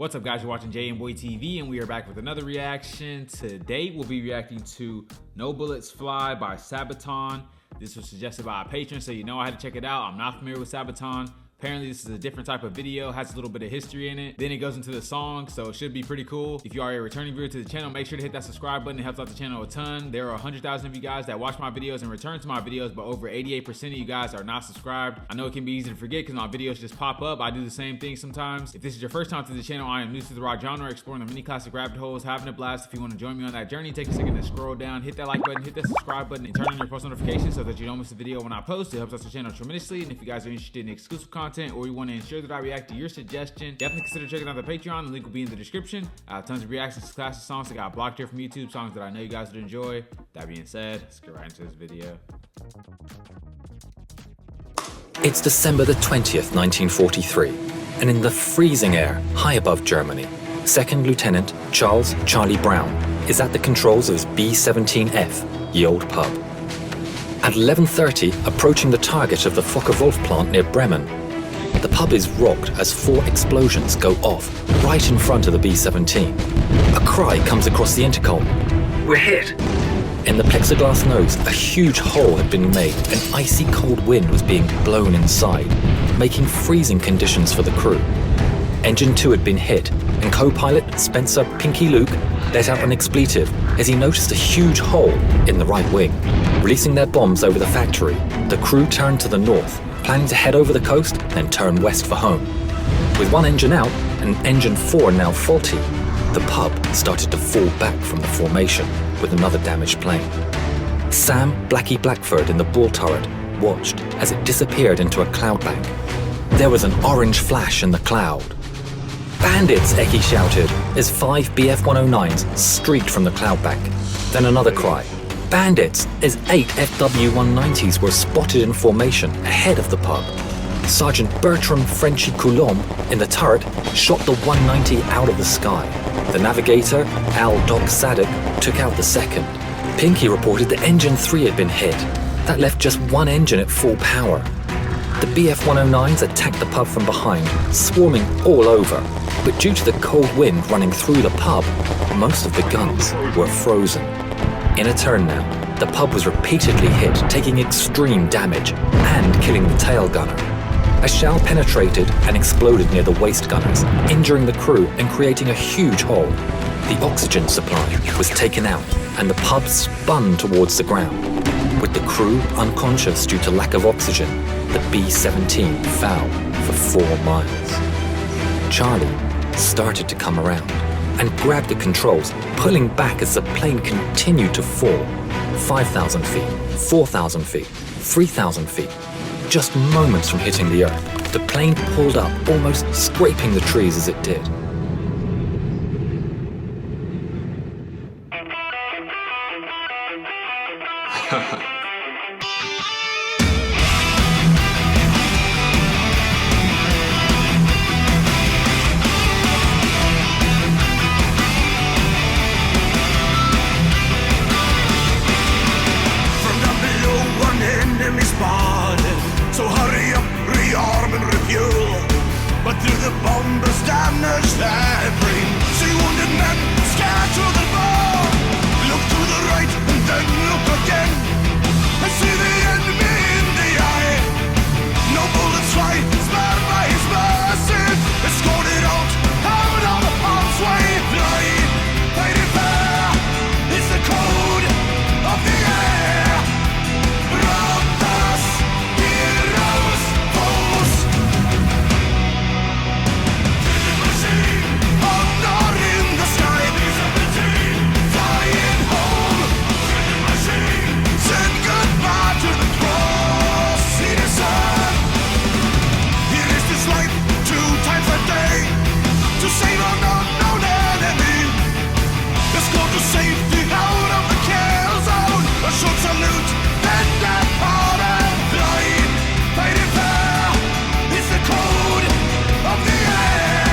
What's up, guys? You're watching jmboytv, and we are back with another reaction. Today we'll be reacting to No Bullets Fly by Sabaton. This was suggested by a patron, so you know I had to check it out. I'm not familiar with Sabaton. Apparently this is a different type of video, has a little bit of history in it. Then it goes into the song, so it should be pretty cool. If you are a returning viewer to the channel, make sure to hit that subscribe button. It helps out the channel a ton. There are 100,000 of you guys that watch my videos and return to my videos, but over 88% of you guys are not subscribed. I know it can be easy to forget because my videos just pop up. I do the same thing sometimes. If this is your first time to the channel, I am new to the rock genre, exploring the many classic rabbit holes, having a blast. If you want to join me on that journey, take a second to scroll down, hit that like button, hit that subscribe button, and turn on your post notifications so that you don't miss a video when I post. It helps out the channel tremendously. And if you guys are interested in exclusive content or you want to ensure that I react to your suggestion, definitely consider checking out the Patreon. The link will be in the description. I have tons of reactions to classic songs that got blocked here from YouTube, songs that I know you guys would enjoy. That being said, let's get right into this video. It's December the 20th, 1943, and in the freezing air high above Germany, Second Lieutenant Charles "Charlie" Brown is at the controls of his B-17F, ye old pub. At 11:30, approaching the target of the Focke-Wulf plant near Bremen, the pub is rocked as 4 explosions go off right in front of the B-17. A cry comes across the intercom. "We're hit!" In the plexiglass nose, a huge hole had been made. An icy cold wind was being blown inside, making freezing conditions for the crew. Engine 2 had been hit, and co-pilot Spencer "Pinky" Luke let out an expletive as he noticed a huge hole in the right wing. Releasing their bombs over the factory, the crew turned to the north, planning to head over the coast, then turn west for home. With one engine out and engine 4 now faulty, the pub started to fall back from the formation with another damaged plane. Sam "Blackie" Blackford in the bull turret watched as it disappeared into a cloud bank. There was an orange flash in the cloud. "Bandits!" Eckie shouted as 5 BF-109s streaked from the cloud bank. Then another cry. "Bandits!" as 8 FW-190s were spotted in formation ahead of the pub. Sergeant Bertram "Frenchy" Coulomb in the turret shot the 190 out of the sky. The navigator, Al "Doc" Sadek, took out the second. Pinky reported that engine 3 had been hit. That left just one engine at full power. The BF-109s attacked the pub from behind, swarming all over. But due to the cold wind running through the pub, most of the guns were frozen. In a turn now, the pub was repeatedly hit, taking extreme damage and killing the tail gunner. A shell penetrated and exploded near the waist gunners, injuring the crew and creating a huge hole. The oxygen supply was taken out and the pub spun towards the ground. With the crew unconscious due to lack of oxygen, the B-17 fell for 4 miles. Charlie started to come around and grabbed the controls, pulling back as the plane continued to fall. 5,000 feet, 4,000 feet, 3,000 feet. Just moments from hitting the earth, the plane pulled up, almost scraping the trees as it did. So hurry up, rearm and refuel. But through the bombers' damaged airplane, see wounded men scared to the bone. Look to the right and then look again, and see the enemy in the eye. No bullets fly, spared by his mercy. Escorted out of harm's way. Flying, fighting fair, it's the code of the air. Brothers, heroes, foes. Killing machine, honor in the sky. B-17, flying home. Killing machine, send goodbye to the cross. See the sun. He risked his life 2 times a day to save an unknown enemy. Let's go to safety out of the kill zone. A short salute, then that powder. Flying, fighting fair, it's the code of the air.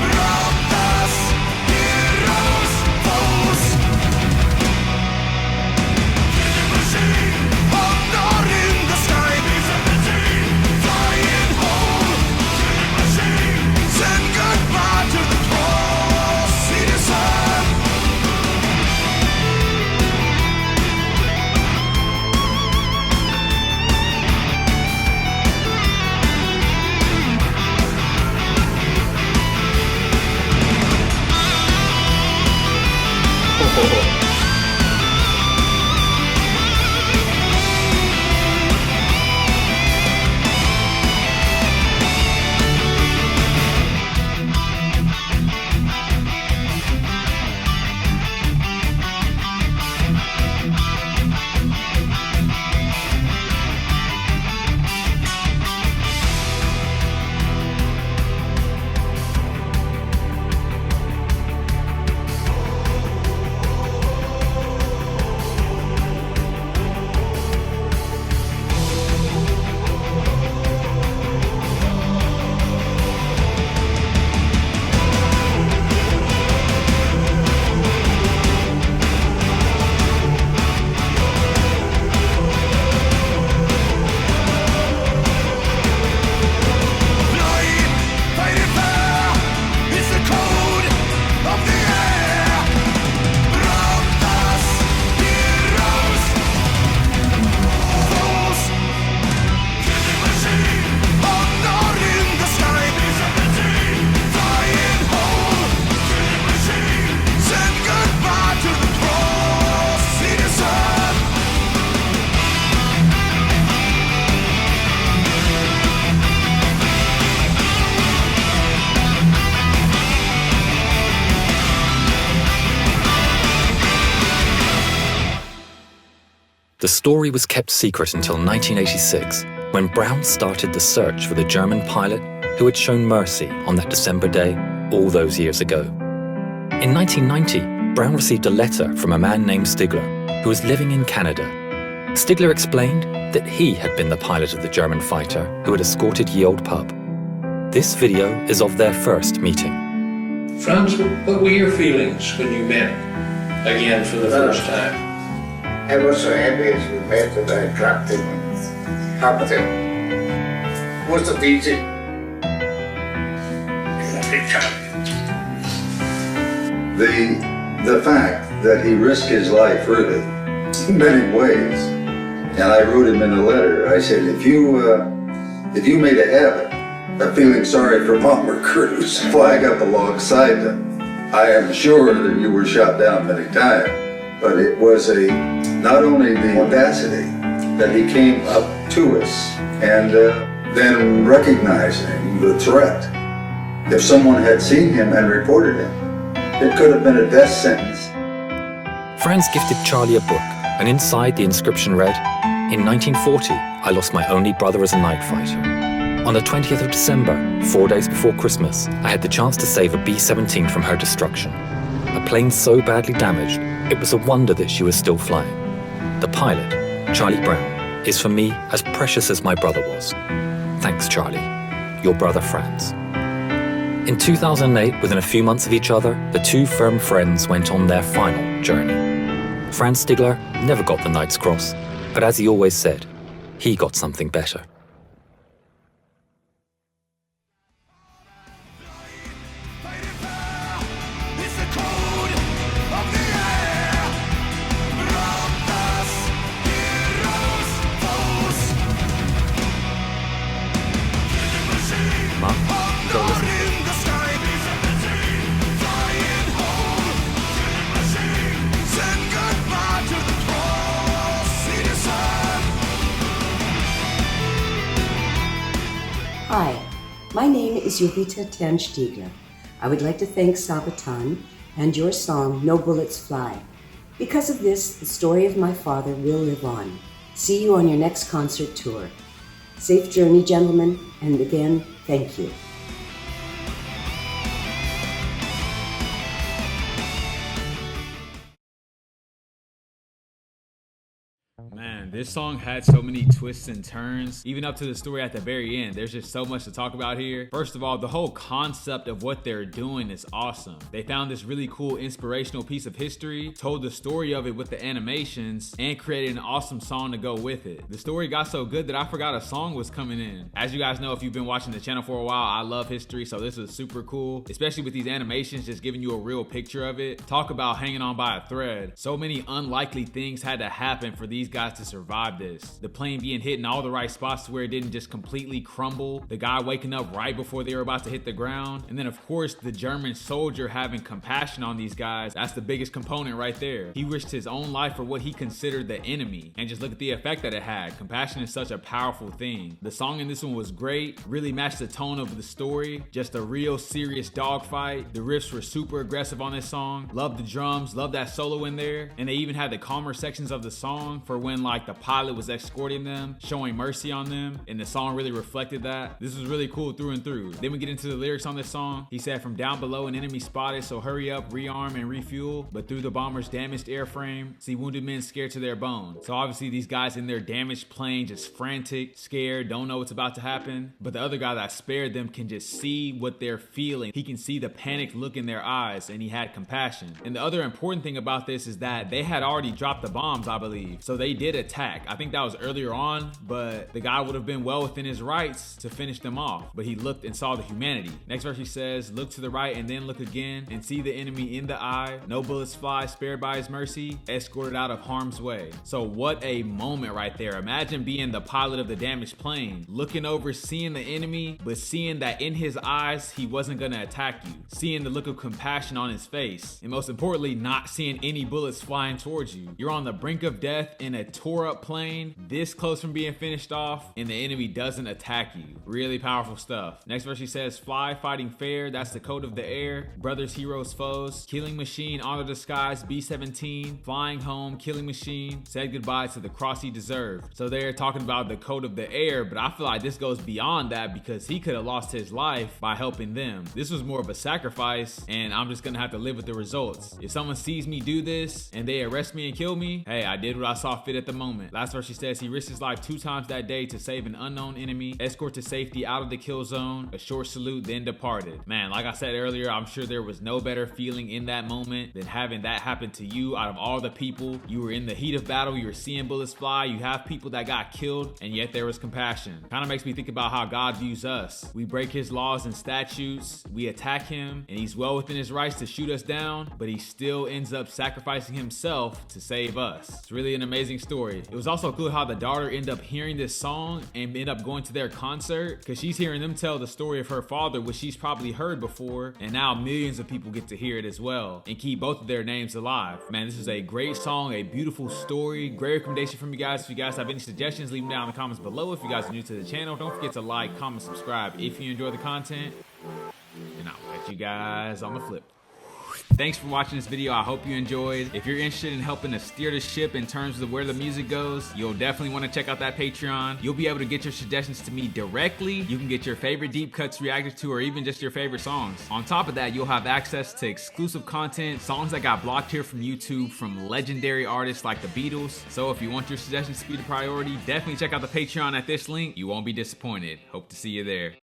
Brothers, heroes, foes. Killing machine, honor in the sky. B-17, flying home. Killing machine, send goodbye to The story was kept secret until 1986, when Brown started the search for the German pilot who had shown mercy on that December day all those years ago. In 1990, Brown received a letter from a man named Stigler, who was living in Canada. Stigler explained that he had been the pilot of the German fighter who had escorted Ye Olde Pup. This video is of their first meeting. Franz, what were your feelings when you met again for the first time? I was so happy as we met that I dropped him and hugged him. It wasn't easy. The fact that he risked his life really in many ways, and I wrote him in a letter, I said, if you made a habit of feeling sorry for bomber crews flying up alongside them, I am sure that you were shot down many times, but it was not only the audacity that he came up to us and then recognizing the threat. If someone had seen him and reported him, it could have been a death sentence. Franz gifted Charlie a book, and inside the inscription read, "In 1940, I lost my only brother as a night fighter. On the 20th of December, 4 days before Christmas, I had the chance to save a B-17 from her destruction. A plane so badly damaged, it was a wonder that she was still flying. The pilot, Charlie Brown, is for me as precious as my brother was. Thanks, Charlie. Your brother Franz." In 2008, within a few months of each other, the two firm friends went on their final journey. Franz Stigler never got the Knight's Cross, but as he always said, he got something better. Mom, go listen. Hi, my name is Jovita Tan Stiegler. I would like to thank Sabaton and your song, No Bullets Fly. Because of this, the story of my father will live on. See you on your next concert tour. Safe journey, gentlemen, and again, thank you. Man, this song had so many twists and turns, even up to the story at the very end. There's just so much to talk about here. First of all, the whole concept of what they're doing is awesome. They found this really cool inspirational piece of history, told the story of it with the animations, and created an awesome song to go with it. The story got so good that I forgot a song was coming in. As you guys know, if you've been watching the channel for a while, I love history, so this is super cool, especially with these animations just giving you a real picture of it. Talk about hanging on by a thread. So many unlikely things had to happen for these guys to survive this. The plane being hit in all the right spots where it didn't just completely crumble, the guy waking up right before they were about to hit the ground, and then of course the German soldier having compassion on these guys. That's the biggest component right there. He risked his own life for what he considered the enemy, and just look at the effect that it had. Compassion is such a powerful thing. The song in this one was great, really matched the tone of the story, just a real serious dogfight. The riffs were super aggressive on this song. Love the drums, love that solo in there, and they even had the calmer sections of the song for when like the pilot was escorting them, showing mercy on them, and the song really reflected that. This was really cool through and through. Then we get into the lyrics on this song. He said, "From down below an enemy spotted, so hurry up, rearm and refuel, but through the bomber's damaged airframe, see wounded men scared to their bones." So obviously these guys in their damaged plane just frantic, scared, don't know what's about to happen, but the other guy that spared them can just see what they're feeling. He can see the panicked look in their eyes, and he had compassion. And the other important thing about this is that they had already dropped the bombs, I believe, so they did attack. I think that was earlier on, but the guy would have been well within his rights to finish them off, but he looked and saw the humanity. Next verse he says, "Look to the right and then look again and see the enemy in the eye. No bullets fly, spared by his mercy, escorted out of harm's way." So what a moment right there. Imagine being the pilot of the damaged plane, looking over, seeing the enemy, but seeing that in his eyes, he wasn't gonna attack you. Seeing the look of compassion on his face, and most importantly, not seeing any bullets flying towards you. You're on the brink of death in a a tore up plane, this close from being finished off, and the enemy doesn't attack you. Really powerful stuff. Next verse he says, fly, fighting fair, that's the code of the air. Brothers, heroes, foes. Killing machine, honor the skies, B-17. Flying home, killing machine. Said goodbye to the cross he deserved. So they're talking about the code of the air, but I feel like this goes beyond that because he could have lost his life by helping them. This was more of a sacrifice, and I'm just gonna have to live with the results. If someone sees me do this and they arrest me and kill me, hey, I did what I saw fit at the moment. Last verse he says, he risked his life 2 times that day to save an unknown enemy, escort to safety out of the kill zone, a short salute, then departed. Man, like I said earlier, I'm sure there was no better feeling in that moment than having that happen to you. Out of all the people, you were in the heat of battle, you were seeing bullets fly, you have people that got killed, and yet there was compassion. Kind of makes me think about how God views us. We break his laws and statutes, we attack him, and he's well within his rights to shoot us down, but he still ends up sacrificing himself to save us. It's really an amazing story. It was also cool how the daughter ended up hearing this song and ended up going to their concert, because she's hearing them tell the story of her father, which she's probably heard before, and now millions of people get to hear it as well and keep both of their names alive. Man, this is a great song, a beautiful story, great recommendation from you guys. If you guys have any suggestions, leave them down in the comments below. If you guys are new to the channel, don't forget to like, comment, subscribe if you enjoy the content, and I'll catch you guys on the flip. Thanks for watching this video. I hope you enjoyed. If you're interested in helping to steer the ship in terms of where the music goes, you'll definitely want to check out that Patreon. You'll be able to get your suggestions to me directly. You can get your favorite deep cuts reacted to, or even just your favorite songs. On top of that, you'll have access to exclusive content, songs that got blocked here from YouTube from legendary artists like the Beatles. So if you want your suggestions to be the priority, definitely check out the Patreon at this link. You won't be disappointed. Hope to see you there.